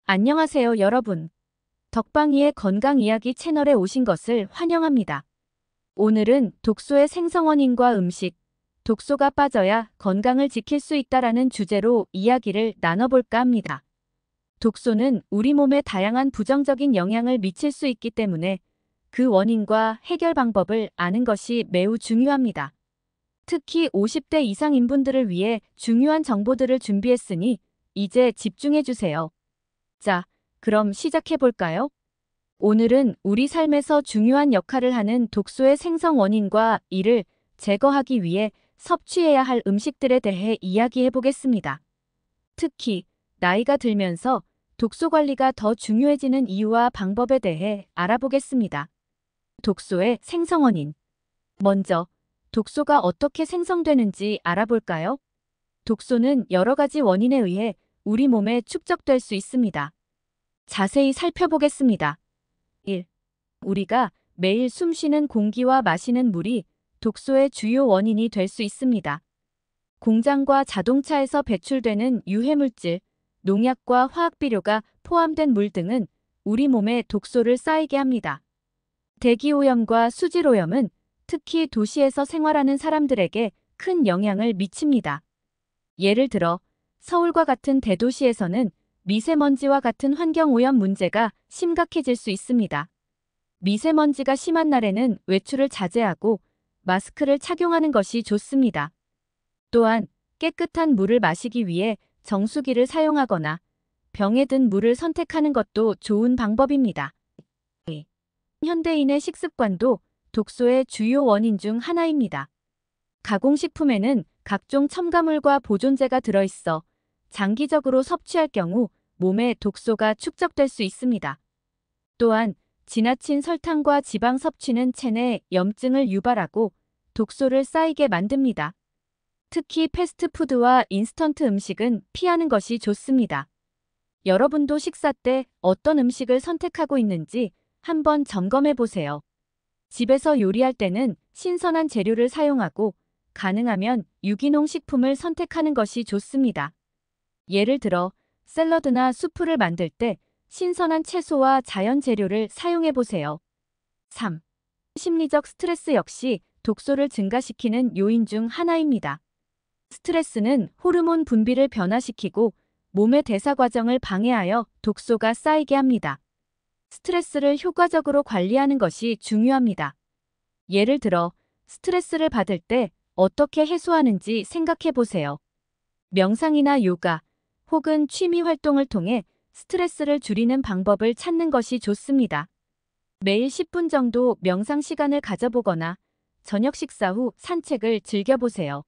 안녕하세요, 여러분. 덕방이의 건강 이야기 채널에 오신 것을 환영합니다. 오늘은 독소의 생성원인과 음식, 독소가 빠져야 건강을 지킬 수 있다라는 주제로 이야기를 나눠볼까 합니다. 독소는 우리 몸에 다양한 부정적인 영향을 미칠 수 있기 때문에 그 원인과 해결 방법을 아는 것이 매우 중요합니다. 특히 50대 이상 인분들을 위해 중요한 정보들을 준비했으니 이제 집중해주세요. 자, 그럼 시작해볼까요? 오늘은 우리 삶에서 중요한 역할을 하는 독소의 생성 원인과 이를 제거하기 위해 섭취해야 할 음식들에 대해 이야기해보겠습니다. 특히 나이가 들면서 독소 관리가 더 중요해지는 이유와 방법에 대해 알아보겠습니다. 독소의 생성 원인. 먼저, 독소가 어떻게 생성되는지 알아볼까요? 독소는 여러 가지 원인에 의해 우리 몸에 축적될 수 있습니다. 자세히 살펴보겠습니다. 1. 우리가 매일 숨쉬는 공기와 마시는 물이 독소의 주요 원인이 될 수 있습니다. 공장과 자동차에서 배출되는 유해물질, 농약과 화학비료가 포함된 물 등은 우리 몸에 독소를 쌓이게 합니다. 대기오염과 수질오염은 특히 도시에서 생활하는 사람들에게 큰 영향을 미칩니다. 예를 들어 서울과 같은 대도시에서는 미세먼지와 같은 환경오염 문제가 심각해질 수 있습니다. 미세먼지가 심한 날에는 외출을 자제하고 마스크를 착용하는 것이 좋습니다. 또한 깨끗한 물을 마시기 위해 정수기를 사용하거나 병에 든 물을 선택하는 것도 좋은 방법입니다. 현대인의 식습관도 독소의 주요 원인 중 하나입니다. 가공식품에는 각종 첨가물과 보존제가 들어있어 장기적으로 섭취할 경우 몸에 독소가 축적될 수 있습니다. 또한 지나친 설탕과 지방 섭취는 체내 염증을 유발하고 독소를 쌓이게 만듭니다. 특히 패스트푸드와 인스턴트 음식은 피하는 것이 좋습니다. 여러분도 식사 때 어떤 음식을 선택하고 있는지 한번 점검해 보세요. 집에서 요리할 때는 신선한 재료를 사용하고 가능하면 유기농 식품을 선택하는 것이 좋습니다. 예를 들어 샐러드나 수프를 만들 때 신선한 채소와 자연 재료를 사용해 보세요. 3. 심리적 스트레스 역시 독소를 증가시키는 요인 중 하나입니다. 스트레스는 호르몬 분비를 변화시키고 몸의 대사 과정을 방해하여 독소가 쌓이게 합니다. 스트레스를 효과적으로 관리하는 것이 중요합니다. 예를 들어 스트레스를 받을 때 어떻게 해소하는지 생각해 보세요. 명상이나 요가 혹은 취미 활동을 통해 스트레스를 줄이는 방법을 찾는 것이 좋습니다. 매일 10분 정도 명상 시간을 가져보거나 저녁 식사 후 산책을 즐겨보세요.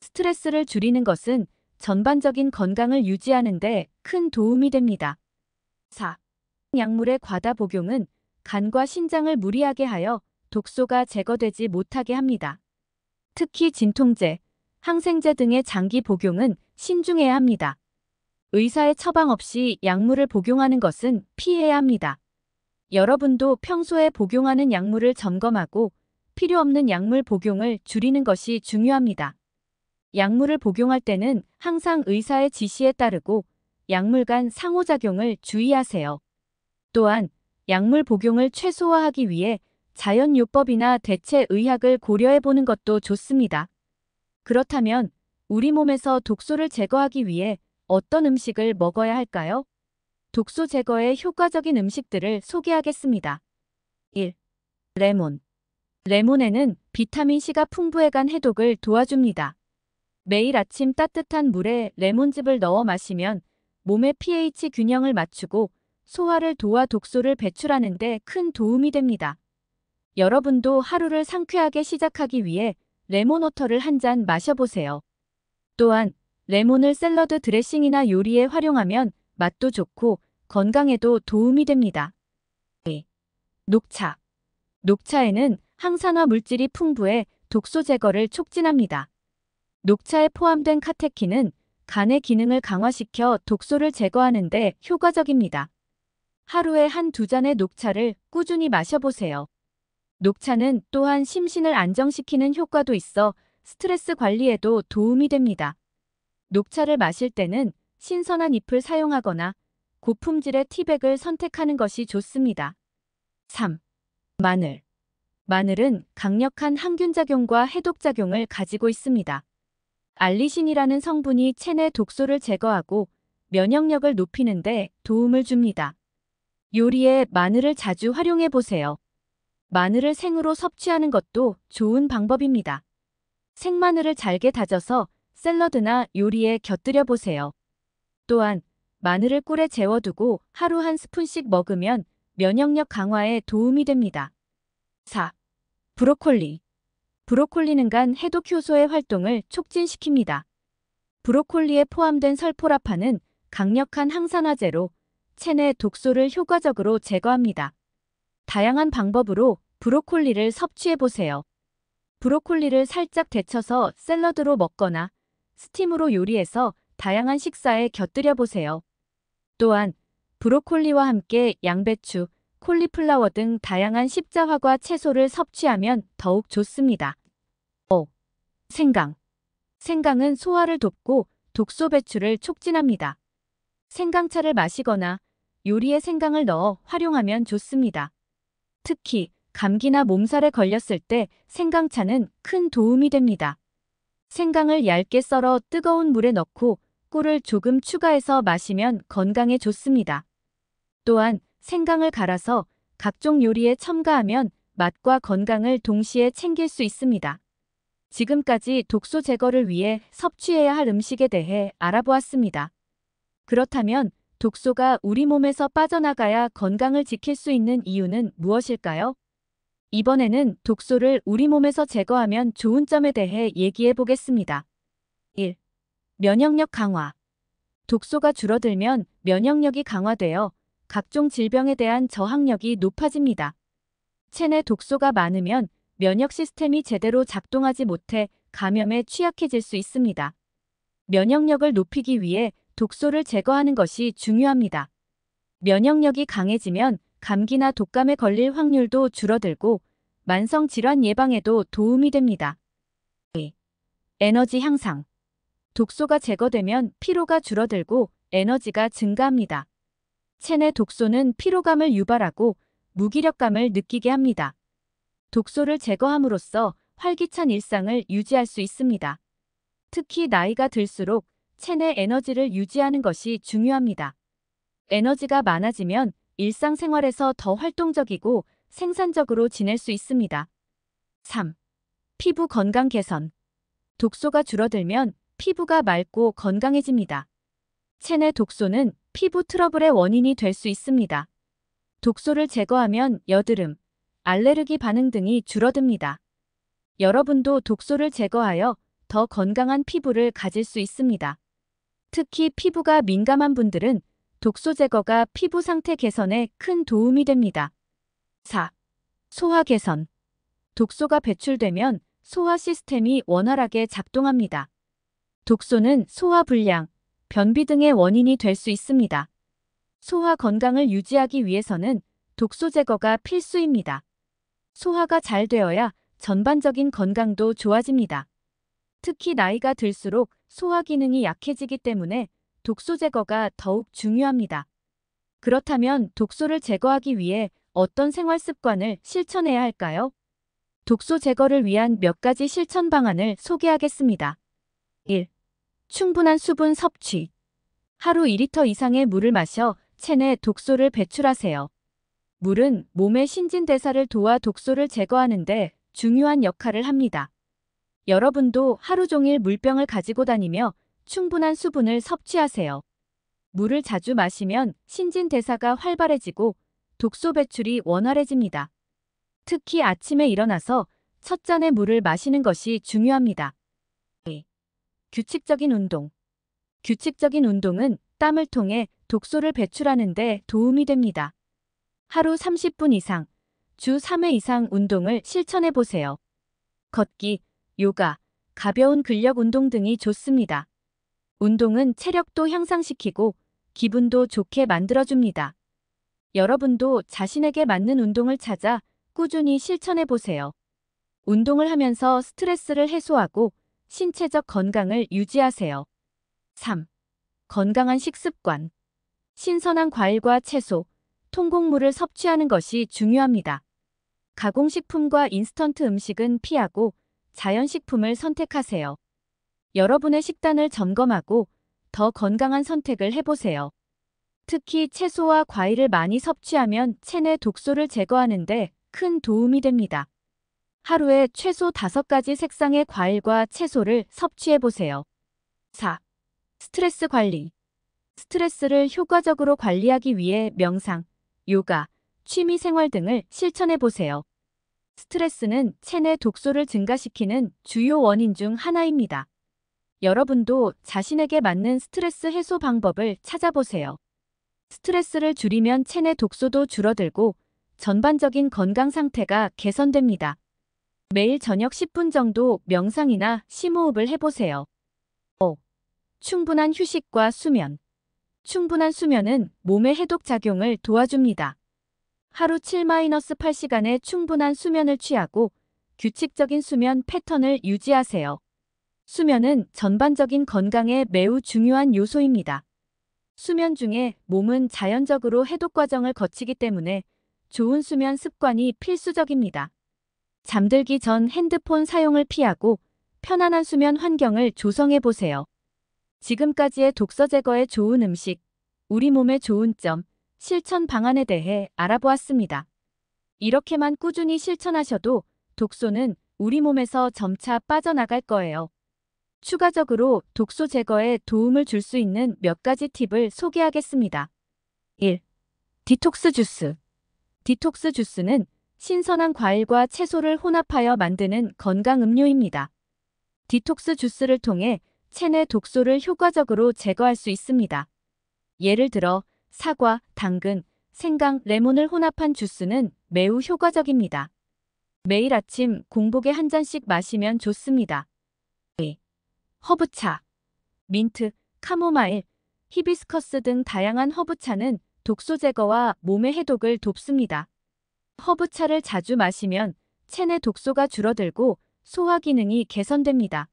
스트레스를 줄이는 것은 전반적인 건강을 유지하는 데 큰 도움이 됩니다. 4. 약물의 과다 복용은 간과 신장을 무리하게 하여 독소가 제거되지 못하게 합니다. 특히 진통제, 항생제 등의 장기 복용은 신중해야 합니다. 의사의 처방 없이 약물을 복용하는 것은 피해야 합니다. 여러분도 평소에 복용하는 약물을 점검하고 필요 없는 약물 복용을 줄이는 것이 중요합니다. 약물을 복용할 때는 항상 의사의 지시에 따르고 약물 간 상호작용을 주의하세요. 또한 약물 복용을 최소화하기 위해 자연요법이나 대체의학을 고려해 보는 것도 좋습니다. 그렇다면 우리 몸에서 독소를 제거하기 위해 어떤 음식을 먹어야 할까요? 독소 제거에 효과적인 음식들을 소개하겠습니다. 1. 레몬. 레몬에는 비타민C가 풍부해 간 해독을 도와줍니다. 매일 아침 따뜻한 물에 레몬즙을 넣어 마시면 몸의 pH 균형을 맞추고 소화를 도와 독소를 배출하는 데 큰 도움이 됩니다. 여러분도 하루를 상쾌하게 시작하기 위해 레몬워터를 한 잔 마셔보세요. 또한 레몬을 샐러드 드레싱이나 요리에 활용하면 맛도 좋고 건강에도 도움이 됩니다. 2. 녹차. 녹차에는 항산화 물질이 풍부해 독소 제거를 촉진합니다. 녹차에 포함된 카테킨은 간의 기능을 강화시켜 독소를 제거하는 데 효과적입니다. 하루에 한두 잔의 녹차를 꾸준히 마셔보세요. 녹차는 또한 심신을 안정시키는 효과도 있어 스트레스 관리에도 도움이 됩니다. 녹차를 마실 때는 신선한 잎을 사용하거나 고품질의 티백을 선택하는 것이 좋습니다. 3. 마늘. 마늘은 강력한 항균작용과 해독작용을 가지고 있습니다. 알리신이라는 성분이 체내 독소를 제거하고 면역력을 높이는 데 도움을 줍니다. 요리에 마늘을 자주 활용해 보세요. 마늘을 생으로 섭취하는 것도 좋은 방법입니다. 생마늘을 잘게 다져서 샐러드나 요리에 곁들여 보세요. 또한 마늘을 꿀에 재워두고 하루 한 스푼씩 먹으면 면역력 강화에 도움이 됩니다. 4. 브로콜리. 브로콜리는 간 해독 효소의 활동을 촉진시킵니다. 브로콜리에 포함된 설포라판은 강력한 항산화제로 체내 독소를 효과적으로 제거합니다. 다양한 방법으로 브로콜리를 섭취해 보세요. 브로콜리를 살짝 데쳐서 샐러드로 먹거나 스팀으로 요리해서 다양한 식사에 곁들여 보세요. 또한 브로콜리와 함께 양배추, 콜리플라워 등 다양한 십자화과 채소를 섭취하면 더욱 좋습니다. 5. 생강. 생강은 소화를 돕고 독소 배출을 촉진합니다. 생강차를 마시거나 요리에 생강을 넣어 활용하면 좋습니다. 특히 감기나 몸살에 걸렸을 때 생강차는 큰 도움이 됩니다. 생강을 얇게 썰어 뜨거운 물에 넣고 꿀을 조금 추가해서 마시면 건강에 좋습니다. 또한 생강을 갈아서 각종 요리에 첨가하면 맛과 건강을 동시에 챙길 수 있습니다. 지금까지 독소 제거를 위해 섭취해야 할 음식에 대해 알아보았습니다. 그렇다면 독소가 우리 몸에서 빠져나가야 건강을 지킬 수 있는 이유는 무엇일까요? 이번에는 독소를 우리 몸에서 제거하면 좋은 점에 대해 얘기해 보겠습니다. 1. 면역력 강화. 독소가 줄어들면 면역력이 강화되어 각종 질병에 대한 저항력이 높아집니다. 체내 독소가 많으면 면역 시스템이 제대로 작동하지 못해 감염에 취약해질 수 있습니다. 면역력을 높이기 위해 독소를 제거하는 것이 중요합니다. 면역력이 강해지면 감기나 독감에 걸릴 확률도 줄어들고 만성 질환 예방에도 도움이 됩니다. 2. 에너지 향상. 독소가 제거되면 피로가 줄어들고 에너지가 증가합니다. 체내 독소는 피로감을 유발하고 무기력감을 느끼게 합니다. 독소를 제거함으로써 활기찬 일상을 유지할 수 있습니다. 특히 나이가 들수록 체내 에너지를 유지하는 것이 중요합니다. 에너지가 많아지면 일상생활에서 더 활동적이고 생산적으로 지낼 수 있습니다. 3. 피부 건강 개선. 독소가 줄어들면 피부가 맑고 건강해집니다. 체내 독소는 피부 트러블의 원인이 될 수 있습니다. 독소를 제거하면 여드름, 알레르기 반응 등이 줄어듭니다. 여러분도 독소를 제거하여 더 건강한 피부를 가질 수 있습니다. 특히 피부가 민감한 분들은 독소 제거가 피부 상태 개선에 큰 도움이 됩니다. 4. 소화 개선. 독소가 배출되면 소화 시스템이 원활하게 작동합니다. 독소는 소화 불량, 변비 등의 원인이 될 수 있습니다. 소화 건강을 유지하기 위해서는 독소 제거가 필수입니다. 소화가 잘 되어야 전반적인 건강도 좋아집니다. 특히 나이가 들수록 소화 기능이 약해지기 때문에 독소 제거가 더욱 중요합니다. 그렇다면 독소를 제거하기 위해 어떤 생활 습관을 실천해야 할까요? 독소 제거를 위한 몇 가지 실천 방안을 소개하겠습니다. 1. 충분한 수분 섭취. 하루 2리터 이상의 물을 마셔 체내 독소를 배출하세요. 물은 몸의 신진대사를 도와 독소를 제거하는 데 중요한 역할을 합니다. 여러분도 하루 종일 물병을 가지고 다니며 충분한 수분을 섭취하세요. 물을 자주 마시면 신진대사가 활발해지고 독소 배출이 원활해집니다. 특히 아침에 일어나서 첫 잔의 물을 마시는 것이 중요합니다. 2. 규칙적인 운동. 규칙적인 운동은 땀을 통해 독소를 배출하는 데 도움이 됩니다. 하루 30분 이상, 주 3회 이상 운동을 실천해 보세요. 걷기, 요가, 가벼운 근력 운동 등이 좋습니다. 운동은 체력도 향상시키고 기분도 좋게 만들어줍니다. 여러분도 자신에게 맞는 운동을 찾아 꾸준히 실천해 보세요. 운동을 하면서 스트레스를 해소하고 신체적 건강을 유지하세요. 3. 건강한 식습관. 신선한 과일과 채소, 통곡물을 섭취하는 것이 중요합니다. 가공식품과 인스턴트 음식은 피하고 자연식품을 선택하세요. 여러분의 식단을 점검하고 더 건강한 선택을 해보세요. 특히 채소와 과일을 많이 섭취하면 체내 독소를 제거하는 데 큰 도움이 됩니다. 하루에 최소 5가지 색상의 과일과 채소를 섭취해보세요. 4. 스트레스 관리. 스트레스를 효과적으로 관리하기 위해 명상, 요가, 취미 생활 등을 실천해보세요. 스트레스는 체내 독소를 증가시키는 주요 원인 중 하나입니다. 여러분도 자신에게 맞는 스트레스 해소 방법을 찾아보세요. 스트레스를 줄이면 체내 독소도 줄어들고 전반적인 건강 상태가 개선됩니다. 매일 저녁 10분 정도 명상이나 심호흡을 해보세요. 5. 충분한 휴식과 수면. 충분한 수면은 몸의 해독 작용을 도와줍니다. 하루 7-8시간의 충분한 수면을 취하고 규칙적인 수면 패턴을 유지하세요. 수면은 전반적인 건강에 매우 중요한 요소입니다. 수면 중에 몸은 자연적으로 해독 과정을 거치기 때문에 좋은 수면 습관이 필수적입니다. 잠들기 전 핸드폰 사용을 피하고 편안한 수면 환경을 조성해 보세요. 지금까지의 독서 제거에 좋은 음식, 우리 몸에 좋은 점, 실천 방안에 대해 알아보았습니다. 이렇게만 꾸준히 실천하셔도 독소는 우리 몸에서 점차 빠져나갈 거예요. 추가적으로 독소 제거에 도움을 줄 수 있는 몇 가지 팁을 소개하겠습니다. 1. 디톡스 주스. 디톡스 주스는 신선한 과일과 채소를 혼합하여 만드는 건강 음료입니다. 디톡스 주스를 통해 체내 독소를 효과적으로 제거할 수 있습니다. 예를 들어 사과, 당근, 생강, 레몬을 혼합한 주스는 매우 효과적입니다. 매일 아침 공복에 한 잔씩 마시면 좋습니다. 2. 허브차. 민트, 카모마일, 히비스커스 등 다양한 허브차는 독소 제거와 몸의 해독을 돕습니다. 허브차를 자주 마시면 체내 독소가 줄어들고 소화 기능이 개선됩니다.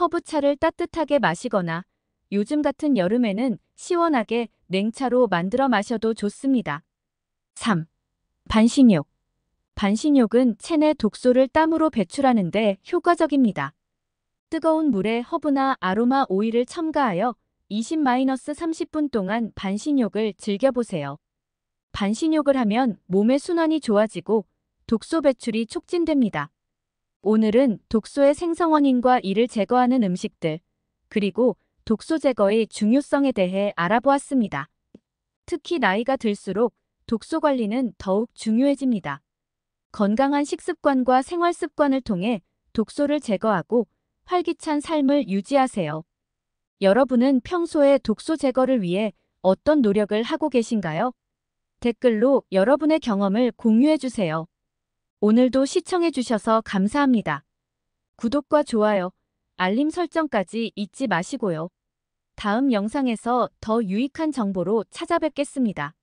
허브차를 따뜻하게 마시거나 요즘 같은 여름에는 시원하게 냉차로 만들어 마셔도 좋습니다. 3. 반신욕. 반신욕은 체내 독소를 땀으로 배출하는 데 효과적입니다. 뜨거운 물에 허브나 아로마 오일을 첨가하여 20-30분 동안 반신욕을 즐겨보세요. 반신욕을 하면 몸의 순환이 좋아지고 독소 배출이 촉진됩니다. 오늘은 독소의 생성원인과 이를 제거하는 음식들, 그리고 독소 제거의 중요성에 대해 알아보았습니다. 특히 나이가 들수록 독소 관리는 더욱 중요해집니다. 건강한 식습관과 생활 습관을 통해 독소를 제거하고 활기찬 삶을 유지하세요. 여러분은 평소에 독소 제거를 위해 어떤 노력을 하고 계신가요? 댓글로 여러분의 경험을 공유해주세요. 오늘도 시청해주셔서 감사합니다. 구독과 좋아요, 알림 설정까지 잊지 마시고요. 다음 영상에서 더 유익한 정보로 찾아뵙겠습니다.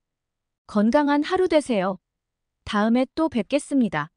건강한 하루 되세요. 다음에 또 뵙겠습니다.